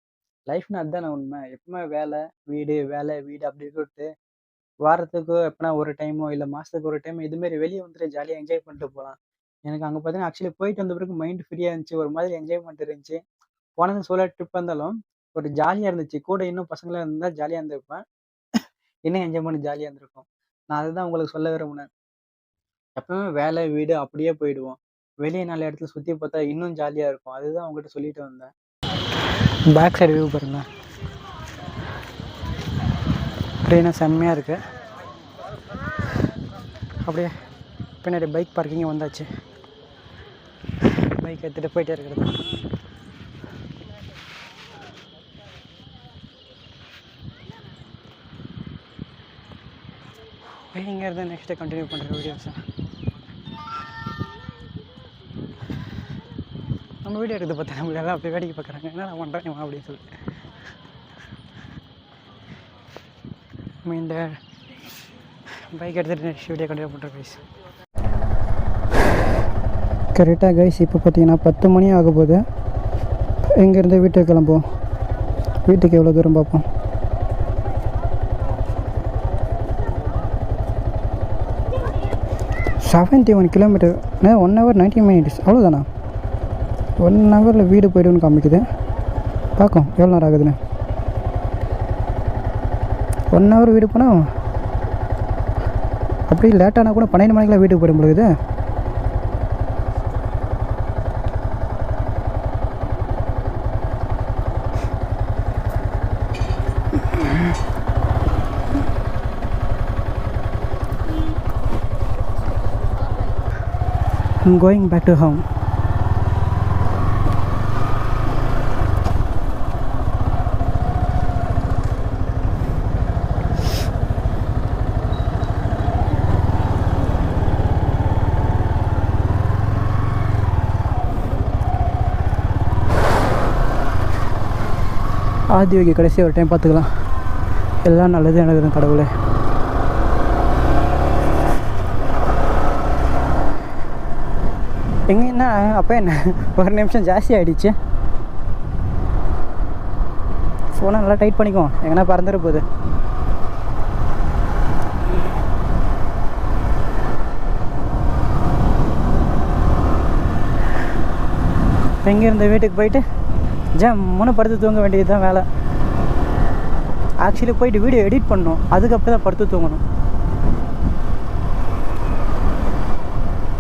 A: லைஃப்னா அதுதானே உண்மை. எப்பவுமே வேலை வீடு அப்படி சொல்லிட்டு வாரத்துக்கு எப்பனா ஒரு டைமோ இல்லை மாதத்துக்கு ஒரு டைம் இதுமாரி வெளியே வந்துட்டு ஜாலியாக என்ஜாய் பண்ணிட்டு போகலாம். எனக்கு அங்கே பார்த்தீங்கன்னா ஆக்சுவலி போயிட்டு வந்த பிறகு மைண்ட் ஃப்ரீயாக இருந்துச்சு. ஒரு மாதிரி என்ஜாய்மெண்ட் இருந்துச்சு. போனது சோலோ ட்ரிப் இருந்தாலும் ஒரு ஜாலியாக இருந்துச்சு. கூட இன்னும் பசங்களாம் இருந்தால் ஜாலியாக இருந்திருப்பேன். இன்னும் என்ஜாய்மெண்ட் ஜாலியாக இருந்திருக்கும். நான் அதுதான் உங்களுக்கு சொல்ல விரும்பினேன். எப்பவுமே வேலை வீடு அப்படியே போயிடுவோம். வெளியே 4 இடத்துல சுற்றி பார்த்தா இன்னும் ஜாலியாக இருக்கும். அதுதான் உங்ககிட்ட சொல்லிட்டு வந்தேன். பேக் சைடு வியூ பாருங்க. ட்ரெயினாக செம்மையாக இருக்குது. அப்படியே பின்னாடி பைக் பார்க்கிங் வந்தாச்சு. பைக் எடுத்துகிட்டு போயிட்டே இருக்கிறது. இங்கே இருந்து நெக்ஸ்ட்டு கண்டினியூ பண்ணுற வீடியோஸை நம்ம வீடியோ எடுத்து பார்த்தா நம்மள எல்லாம் அப்படி வேடிக்கை பார்க்குறாங்க. என்ன நான் பண்ணுறேன் அப்படின்னு சொல்லிட்டு இந்த பைக் எடுத்துகிட்டு நெக்ஸ்ட் வீடியோ கண்டினியூ பண்ணுறேன் கைஸ். கரெக்டாக கைஸ் இப்போ பார்த்தீங்கன்னா 10 மணி ஆக போகுது. இங்கேருந்து வீட்டுக்கு கிளம்புவோம். வீட்டுக்கு எவ்வளோ தூரம் பார்ப்போம். $71 கிலோமீட்டர். 1 hour 90 minutes அவ்வளோதானா? 1 ஹவரில் வீடு போய்டுன்னு காமிக்குது. பார்க்கும் எவ்வளோ நேரம் ஆகுதுன்னு. 1 hour வீடு போனால் அப்படி லேட்டானால் கூட 12 மணிக்கெலாம் வீட்டுக்கு போயிட முடியுது. I'm going back to home. Adiyogi கடைசி ஒரு டைம் பார்த்துக்கலாம். எல்லாம் நல்லது நடக்குது கடவுளே. எங்கன்னா அப்போ என்ன ஒரு நிமிஷம் ஜாஸ்தி ஆகிடுச்சு. ஃபோனை நல்லா டைட் பண்ணிக்குவோம், எங்கன்னா பறந்துட போகுது. எங்கே இருந்த வீட்டுக்கு போயிட்டு முன்ன படுத்து தூங்க வேண்டியது தான் வேலை. ஆக்சுவலி போயிட்டு வீடியோ எடிட் பண்ணணும், அதுக்கப்புறம் தான் படுத்து தூங்கணும்.